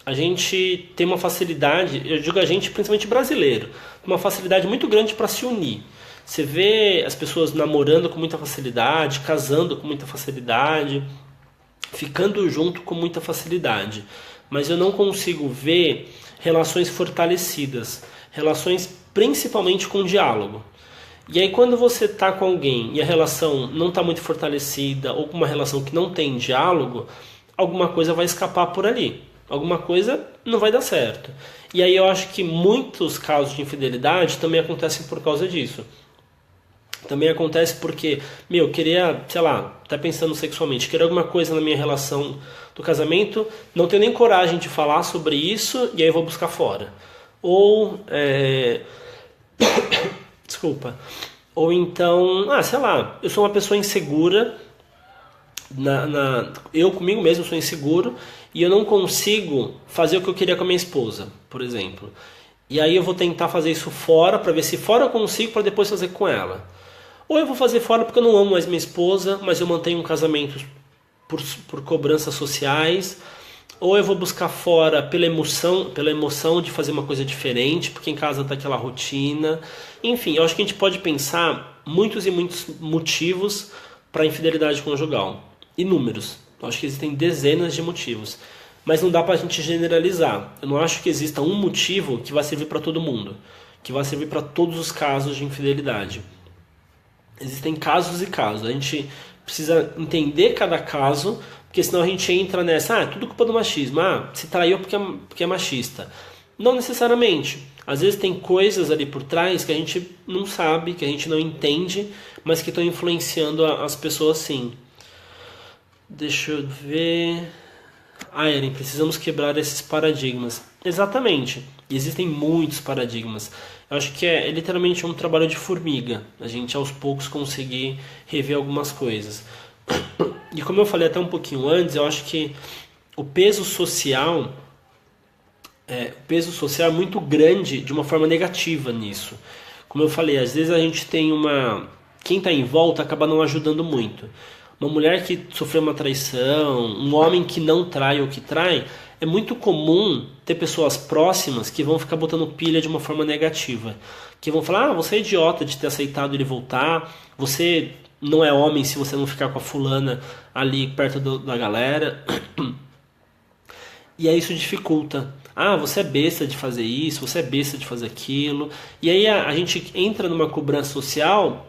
A gente tem uma facilidade, eu digo a gente, principalmente brasileiro, uma facilidade muito grande para se unir. Você vê as pessoas namorando com muita facilidade, casando com muita facilidade, ficando junto com muita facilidade. Mas eu não consigo ver relações fortalecidas, relações principalmente com diálogo. E aí quando você está com alguém e a relação não está muito fortalecida, ou com uma relação que não tem diálogo, alguma coisa vai escapar por ali. Alguma coisa não vai dar certo. E aí eu acho que muitos casos de infidelidade também acontecem por causa disso. Também acontece porque, eu queria, até pensando sexualmente, queria alguma coisa na minha relação do casamento, não tenho nem coragem de falar sobre isso, e aí eu vou buscar fora. Ou, desculpa. Ou então, eu sou uma pessoa insegura, eu comigo mesmo sou inseguro, e eu não consigo fazer o que eu queria com a minha esposa, por exemplo. E aí eu vou tentar fazer isso fora, para ver se fora eu consigo, para depois fazer com ela. Ou eu vou fazer fora porque eu não amo mais minha esposa, mas eu mantenho um casamento por cobranças sociais. Ou eu vou buscar fora pela emoção de fazer uma coisa diferente, porque em casa está aquela rotina. Enfim, eu acho que a gente pode pensar muitos e muitos motivos para a infidelidade conjugal. Inúmeros. Eu acho que existem dezenas de motivos. Mas não dá para a gente generalizar. Eu não acho que exista um motivo que vai servir para todo mundo, que vai servir para todos os casos de infidelidade. Existem casos e casos. A gente precisa entender cada caso, porque senão a gente entra nessa, é tudo culpa do machismo. Se traiu porque é machista. Não necessariamente. Às vezes tem coisas ali por trás que a gente não sabe, que a gente não entende, mas que estão influenciando as pessoas sim. Deixa eu ver... Eren, precisamos quebrar esses paradigmas. Exatamente. Existem muitos paradigmas. Eu acho que é literalmente um trabalho de formiga. A gente aos poucos conseguir rever algumas coisas. E como eu falei até um pouquinho antes, eu acho que o peso social é muito grande de uma forma negativa nisso. Como eu falei, às vezes a gente tem quem está em volta acaba não ajudando muito. Uma mulher que sofreu uma traição, um homem que não trai ou que trai, é muito comum ter pessoas próximas que vão ficar botando pilha de uma forma negativa. Que vão falar, você é idiota de ter aceitado ele voltar, você não é homem se você não ficar com a fulana ali perto da galera. E aí isso dificulta. Você é besta de fazer isso, você é besta de fazer aquilo. E aí a gente entra numa cobrança social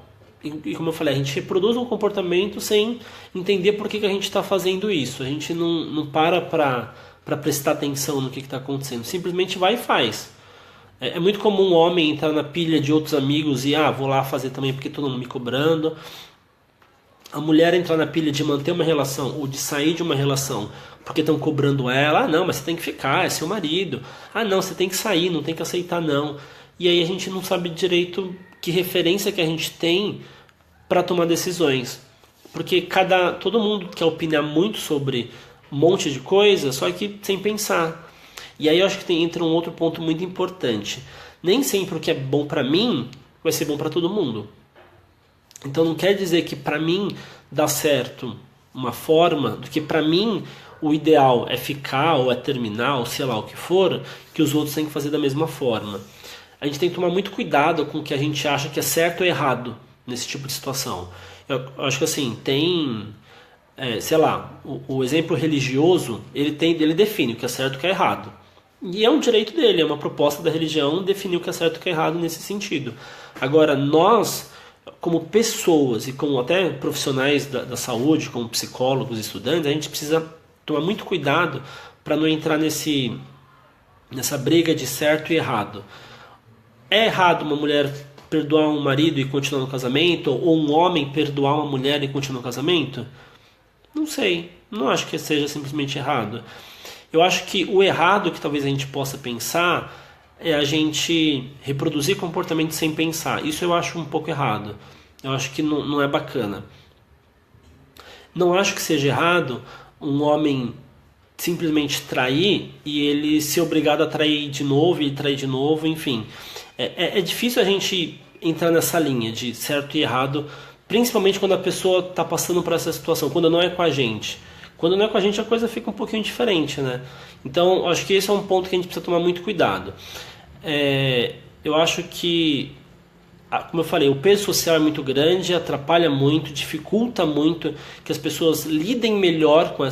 e como eu falei, a gente reproduz um comportamento sem entender por que a gente está fazendo isso. A gente não para prestar atenção no que está acontecendo. Simplesmente vai e faz. É muito comum um homem entrar na pilha de outros amigos e vou lá fazer também porque todo mundo me cobrando. A mulher entrar na pilha de manter uma relação ou de sair de uma relação porque estão cobrando ela. Não, mas você tem que ficar, é seu marido. Não, você tem que sair, não tem que aceitar não. E aí a gente não sabe direito que referência que a gente tem para tomar decisões. Porque todo mundo quer opinar muito sobre um monte de coisa, só que sem pensar. E aí eu acho que entra um outro ponto muito importante. Nem sempre o que é bom para mim vai ser bom para todo mundo. Então não quer dizer que para mim dá certo uma forma, do que para mim o ideal é ficar ou é terminar, ou sei lá o que for, que os outros têm que fazer da mesma forma. A gente tem que tomar muito cuidado com o que a gente acha que é certo ou errado nesse tipo de situação. Eu acho que assim, sei lá, o exemplo religioso, ele define o que é certo e o que é errado. E é um direito dele, é uma proposta da religião definir o que é certo e o que é errado nesse sentido. Agora, nós, como pessoas e como até profissionais da saúde, como psicólogos, estudantes, a gente precisa tomar muito cuidado para não entrar nessa briga de certo e errado. É errado uma mulher perdoar um marido e continuar no casamento? Ou um homem perdoar uma mulher e continuar no casamento? Não sei. Não acho que seja simplesmente errado. Eu acho que o errado que talvez a gente possa pensar é a gente reproduzir comportamento sem pensar. Isso eu acho um pouco errado. Eu acho que não é bacana. Não acho que seja errado um homem simplesmente trair e ele ser obrigado a trair de novo e trair de novo, enfim. É difícil a gente entrar nessa linha de certo e errado, principalmente quando a pessoa está passando por essa situação, quando não é com a gente. Quando não é com a gente a coisa fica um pouquinho diferente, né? Então acho que esse é um ponto que a gente precisa tomar muito cuidado. Eu acho que, como eu falei, o peso social é muito grande, atrapalha muito, dificulta muito que as pessoas lidem melhor com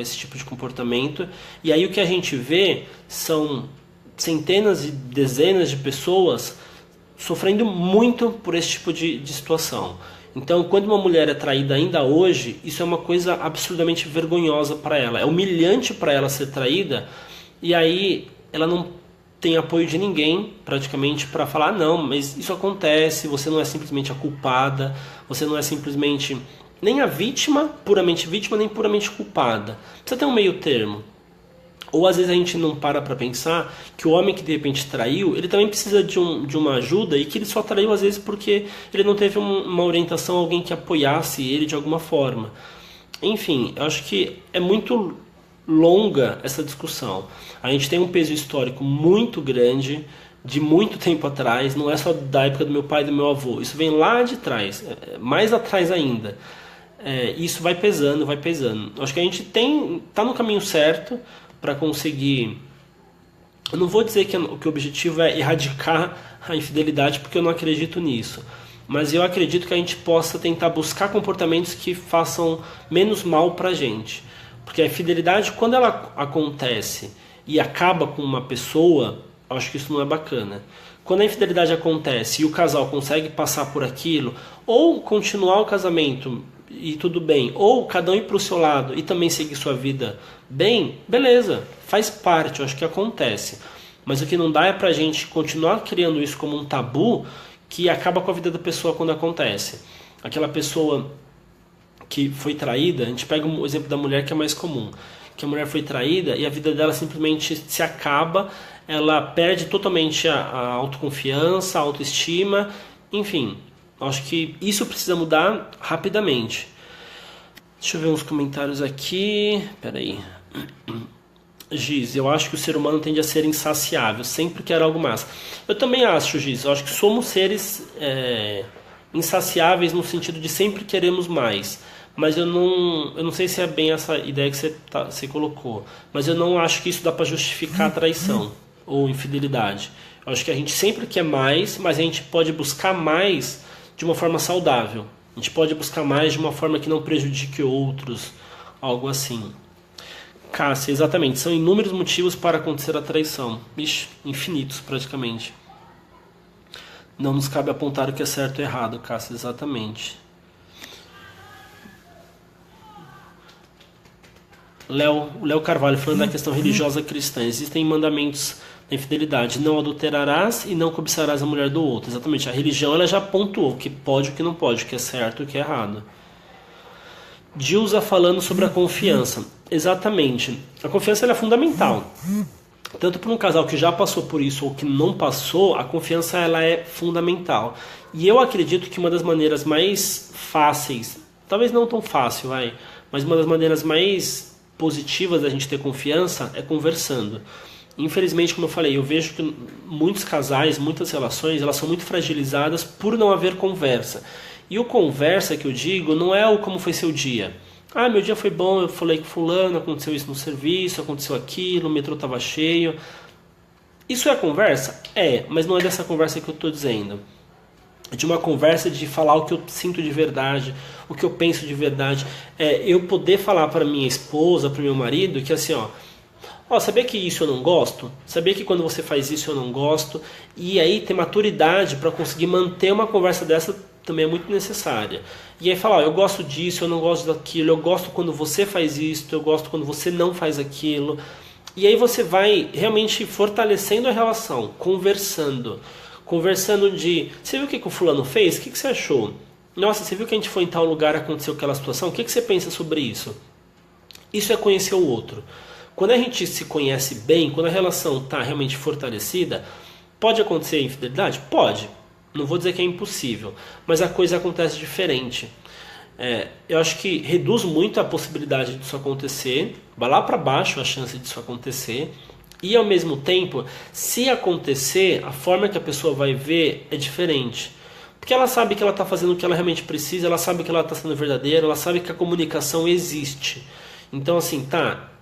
esse tipo de comportamento. E aí o que a gente vê são centenas e dezenas de pessoas sofrendo muito por esse tipo de situação. Então, quando uma mulher é traída ainda hoje, isso é uma coisa absurdamente vergonhosa para ela. É humilhante para ela ser traída, e aí ela não tem apoio de ninguém, praticamente, para falar, não, mas isso acontece, você não é simplesmente a culpada, você não é simplesmente nem a vítima, puramente vítima, nem puramente culpada. Precisa ter um meio termo. Ou às vezes a gente não para pensar que o homem que de repente traiu, ele também precisa de uma ajuda e que ele só traiu às vezes porque ele não teve uma orientação, alguém que apoiasse ele de alguma forma. Enfim, eu acho que é muito longa essa discussão. A gente tem um peso histórico muito grande, de muito tempo atrás, não é só da época do meu pai e do meu avô, isso vem lá de trás, mais atrás ainda. Isso vai pesando, vai pesando. Eu acho que a gente tá no caminho certo para conseguir. Eu não vou dizer que o objetivo é erradicar a infidelidade, porque eu não acredito nisso. Mas eu acredito que a gente possa tentar buscar comportamentos que façam menos mal pra gente. Porque a infidelidade, quando ela acontece e acaba com uma pessoa, eu acho que isso não é bacana. Quando a infidelidade acontece e o casal consegue passar por aquilo, ou continuar o casamento e tudo bem, ou cada um ir para o seu lado e também seguir sua vida bem, beleza, faz parte, eu acho que acontece. Mas o que não dá é pra gente continuar criando isso como um tabu que acaba com a vida da pessoa quando acontece. Aquela pessoa que foi traída, a gente pega o exemplo da mulher que é mais comum, que a mulher foi traída e a vida dela simplesmente se acaba, ela perde totalmente a autoconfiança, a autoestima, enfim, acho que isso precisa mudar rapidamente. Deixa eu ver uns comentários aqui, peraí. Giz, eu acho que o ser humano tende a ser insaciável, sempre quer algo mais. Eu também acho, Giz, eu acho que somos seres insaciáveis no sentido de sempre queremos mais. Mas eu não sei se é bem essa ideia que você colocou. Mas eu não acho que isso dá para justificar a traição ou infidelidade. Eu acho que a gente sempre quer mais, mas a gente pode buscar mais de uma forma saudável. A gente pode buscar mais de uma forma que não prejudique outros, algo assim. Cássia, exatamente. São inúmeros motivos para acontecer a traição. Ixi, infinitos praticamente. Não nos cabe apontar o que é certo e errado, Cássia, exatamente. Léo Carvalho, falando da questão religiosa cristã. Existem mandamentos da infidelidade. Não adulterarás e não cobiçarás a mulher do outro. Exatamente. A religião ela já pontuou o que pode e o que não pode, o que é certo e o que é errado. Dilza falando sobre a confiança. Exatamente. A confiança ela é fundamental. Tanto para um casal que já passou por isso ou que não passou, a confiança ela é fundamental. E eu acredito que uma das maneiras mais fáceis, talvez não tão fácil, mas uma das maneiras mais positivas da gente ter confiança é conversando. Infelizmente, como eu falei, eu vejo que muitos casais, muitas relações, elas são muito fragilizadas por não haver conversa. E o conversa que eu digo não é o como foi seu dia. Ah, meu dia foi bom, eu falei com fulano, aconteceu isso no serviço, aconteceu aquilo, o metrô estava cheio. Isso é conversa? É, mas não é dessa conversa que eu estou dizendo. É de uma conversa de falar o que eu sinto de verdade, o que eu penso de verdade. É eu poder falar para minha esposa, para meu marido, que assim, sabia que isso eu não gosto? Sabia que quando você faz isso eu não gosto? E aí ter maturidade para conseguir manter uma conversa dessa também é muito necessária. E aí falar, eu gosto disso, eu não gosto daquilo, eu gosto quando você faz isso, eu gosto quando você não faz aquilo. E aí você vai realmente fortalecendo a relação, conversando de, você viu o que o fulano fez? O que você achou? Nossa, você viu que a gente foi em tal lugar, aconteceu aquela situação? O que você pensa sobre isso? Isso é conhecer o outro. Quando a gente se conhece bem, quando a relação está realmente fortalecida, pode acontecer infidelidade? Pode. Não vou dizer que é impossível, mas a coisa acontece diferente. Eu acho que reduz muito a possibilidade disso acontecer, vai lá para baixo a chance disso acontecer, e ao mesmo tempo, se acontecer, a forma que a pessoa vai ver é diferente. Porque ela sabe que ela está fazendo o que ela realmente precisa, ela sabe que ela está sendo verdadeira, ela sabe que a comunicação existe. Então assim,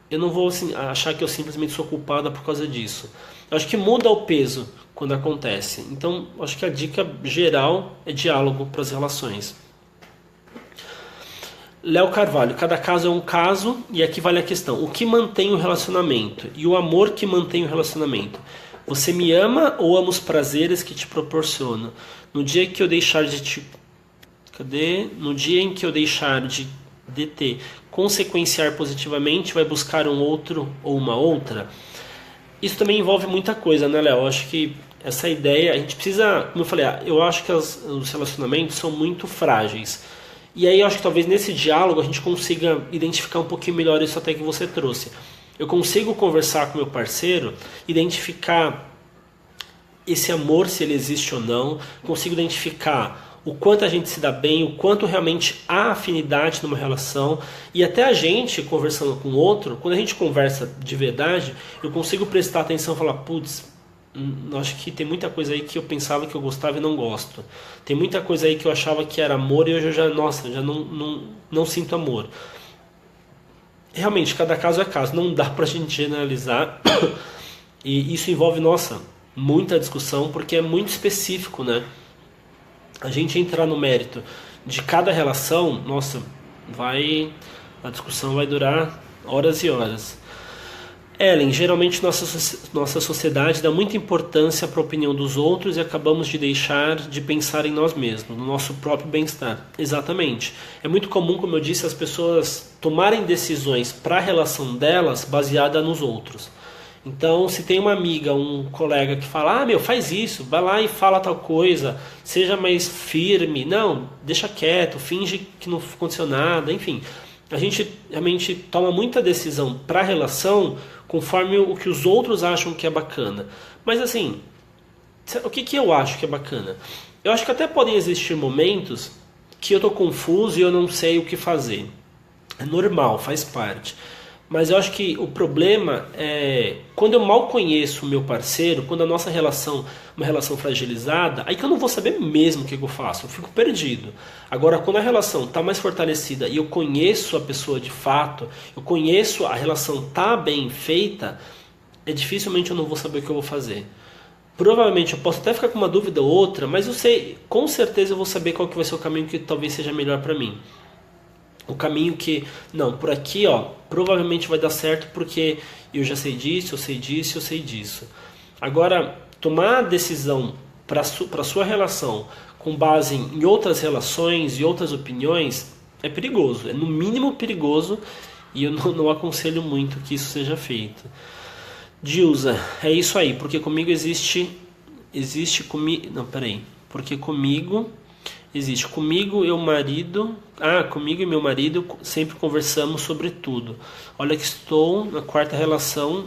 eu não vou assim, achar que eu simplesmente sou culpada por causa disso. Eu acho que muda o peso quando acontece. Então, acho que a dica geral é diálogo para as relações. Léo Carvalho, cada caso é um caso e aqui vale a questão. O que mantém o relacionamento e o amor que mantém o relacionamento? Você me ama ou ama os prazeres que te proporciono? No dia que eu deixar de te... No dia em que eu deixar de te consequenciar positivamente, vai buscar um outro ou uma outra? Isso também envolve muita coisa, né, Léo? Eu acho que essa ideia, a gente precisa, como eu falei, eu acho que os relacionamentos são muito frágeis. E aí eu acho que talvez nesse diálogo a gente consiga identificar um pouquinho melhor isso até que você trouxe. Eu consigo conversar com meu parceiro, identificar esse amor, se ele existe ou não, consigo identificar o quanto a gente se dá bem, o quanto realmente há afinidade numa relação, e até a gente conversando com o outro, quando a gente conversa de verdade, eu consigo prestar atenção e falar, putz, acho que tem muita coisa aí que eu pensava que eu gostava e não gosto. Tem muita coisa aí que eu achava que era amor e hoje eu já não sinto amor. Realmente, cada caso é caso, não dá pra gente generalizar. E isso envolve, muita discussão, porque é muito específico, né? A gente entrar no mérito de cada relação, a discussão vai durar horas e horas. Ellen, geralmente nossa sociedade dá muita importância para a opinião dos outros e acabamos de deixar de pensar em nós mesmos, no nosso próprio bem-estar. Exatamente. É muito comum, como eu disse, as pessoas tomarem decisões para a relação delas baseada nos outros. Então, se tem uma amiga, um colega que fala, meu, faz isso, vai lá e fala tal coisa, seja mais firme, não, deixa quieto, finge que não aconteceu nada, enfim. A gente realmente toma muita decisão para a relação conforme o que os outros acham que é bacana. Mas assim, o que eu acho que é bacana? Eu acho que até podem existir momentos que eu tô confuso e eu não sei o que fazer. É normal, faz parte. Mas eu acho que o problema é quando eu mal conheço o meu parceiro, quando a nossa relação é uma relação fragilizada, aí que eu não vou saber mesmo o que eu faço, eu fico perdido. Agora, quando a relação está mais fortalecida e eu conheço a pessoa de fato, eu conheço a relação tá bem feita, dificilmente eu não vou saber o que eu vou fazer. Provavelmente eu posso até ficar com uma dúvida ou outra, mas eu sei, com certeza eu vou saber qual que vai ser o caminho que talvez seja melhor para mim. O caminho que, não, por aqui, ó, provavelmente vai dar certo porque eu já sei disso, eu sei disso, eu sei disso. Agora, tomar a decisão para a sua relação com base em outras relações e outras opiniões é perigoso, é no mínimo perigoso e eu não aconselho muito que isso seja feito. Dilza, é isso aí, porque comigo existe comigo, não, peraí, porque comigo existe comigo e o marido. Comigo e meu marido sempre conversamos sobre tudo. Olha que estou na quarta relação.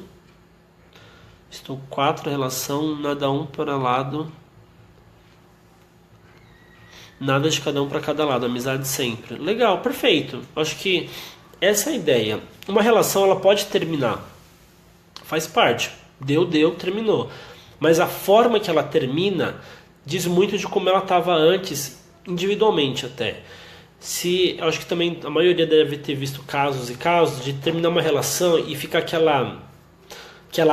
Estou 4 relação, nada um para lado. Nada de cada um para cada lado, amizade sempre. Legal, perfeito. Acho que essa é a ideia. Uma relação ela pode terminar. Faz parte. Deu, terminou. Mas a forma que ela termina diz muito de como ela estava antes, individualmente até. Eu acho que também a maioria deve ter visto casos e casos de terminar uma relação e ficar aquela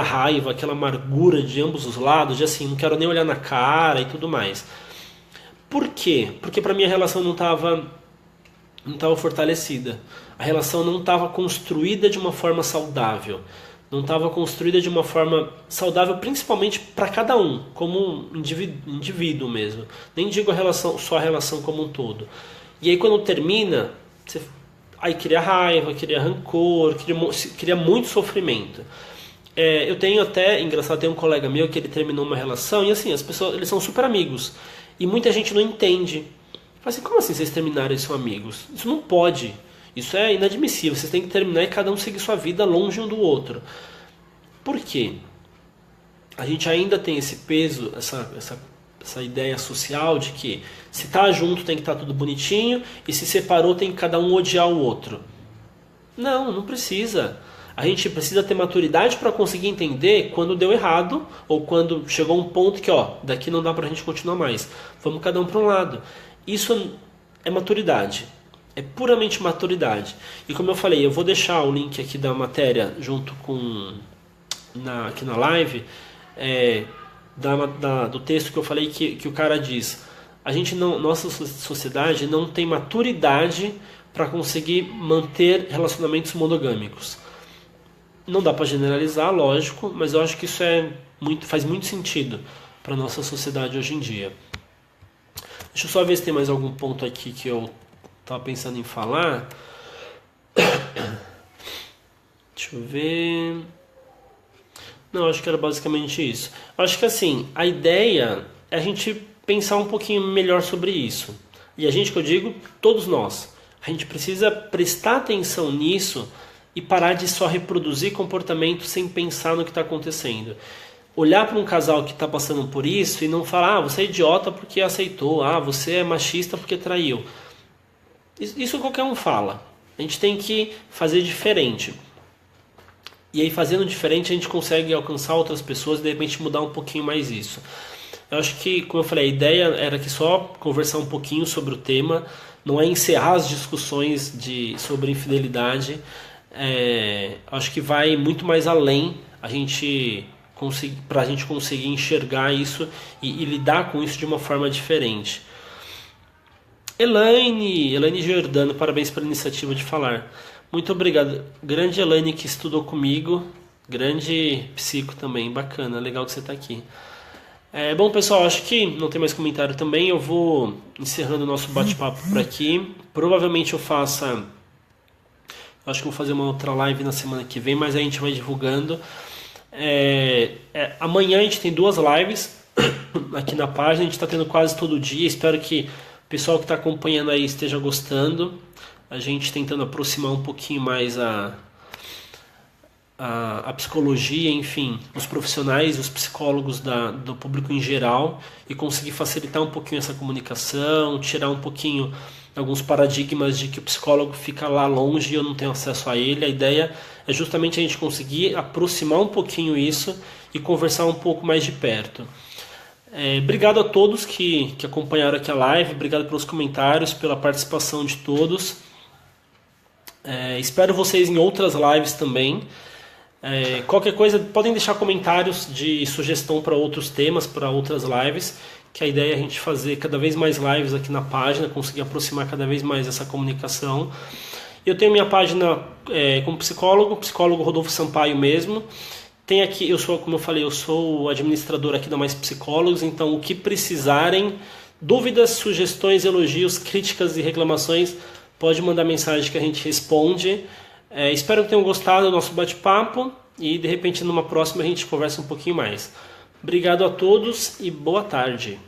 raiva, aquela amargura de ambos os lados, de assim, não quero nem olhar na cara e tudo mais. Por quê? Porque para mim a relação não estava fortalecida. A relação não estava construída de uma forma saudável. Não estava construída de uma forma saudável, principalmente para cada um, como um indivíduo mesmo. Nem digo só a relação como um todo. E aí quando termina, aí cria raiva, cria rancor, cria muito sofrimento. Eu tenho até, engraçado, tem um colega meu que ele terminou uma relação e assim, as pessoas, eles são super amigos. E muita gente não entende. Fala assim, como assim vocês terminaram e são amigos? Isso não pode. Isso é inadmissível. Vocês têm que terminar e cada um seguir sua vida longe um do outro. Por quê? A gente ainda tem esse peso, essa ideia social de que se tá junto tem que estar tudo bonitinho e se separou tem que cada um odiar o outro. Não precisa. A gente precisa ter maturidade para conseguir entender quando deu errado ou quando chegou um ponto que, daqui não dá pra gente continuar mais. Vamos cada um para um lado. Isso é maturidade. É puramente maturidade. E como eu falei, eu vou deixar o link aqui da matéria junto com aqui na live do texto que eu falei que o cara diz: nossa sociedade não tem maturidade para conseguir manter relacionamentos monogâmicos. Não dá para generalizar, lógico, mas eu acho que isso faz muito sentido para nossa sociedade hoje em dia. Deixa eu só ver se tem mais algum ponto aqui que eu estava pensando em falar. Deixa eu ver. Não, acho que era basicamente isso. Acho que assim, a ideia é a gente pensar um pouquinho melhor sobre isso. E a gente, que eu digo, todos nós. A gente precisa prestar atenção nisso e parar de só reproduzir comportamento sem pensar no que está acontecendo. Olhar para um casal que está passando por isso e não falar, você é idiota porque aceitou, você é machista porque traiu. Isso qualquer um fala. A gente tem que fazer diferente. E aí fazendo diferente a gente consegue alcançar outras pessoas e de repente mudar um pouquinho mais isso. Eu acho que, como eu falei, a ideia era que só conversar um pouquinho sobre o tema, não é encerrar as discussões sobre infidelidade. Acho que vai muito mais além para a gente conseguir enxergar isso e lidar com isso de uma forma diferente. Elaine Giordano, parabéns pela iniciativa de falar. Muito obrigado. Grande Elaine que estudou comigo, grande psico também, bacana, legal que você está aqui. Bom, pessoal, acho que não tem mais comentário também. Eu vou encerrando o nosso bate-papo por aqui. Provavelmente acho que vou fazer uma outra live na semana que vem, mas a gente vai divulgando. Amanhã a gente tem 2 lives aqui na página, a gente está tendo quase todo dia. Espero que o pessoal que está acompanhando aí esteja gostando. A gente tentando aproximar um pouquinho mais a psicologia, enfim, os profissionais, os psicólogos do público em geral, e conseguir facilitar um pouquinho essa comunicação, tirar um pouquinho alguns paradigmas de que o psicólogo fica lá longe e eu não tenho acesso a ele. A ideia é justamente a gente conseguir aproximar um pouquinho isso e conversar um pouco mais de perto. Obrigado a todos que acompanharam aqui a live, obrigado pelos comentários, pela participação de todos. Espero vocês em outras lives também. Qualquer coisa, podem deixar comentários de sugestão para outros temas, para outras lives, que a ideia é a gente fazer cada vez mais lives aqui na página, conseguir aproximar cada vez mais essa comunicação. Eu tenho minha página como psicólogo Rodolfo Sampaio mesmo. Tem aqui, como eu falei, eu sou o administrador aqui da Mais Psicólogos, então o que precisarem, dúvidas, sugestões, elogios, críticas e reclamações, pode mandar mensagem que a gente responde. Espero que tenham gostado do nosso bate-papo e de repente numa próxima a gente conversa um pouquinho mais. Obrigado a todos e boa tarde.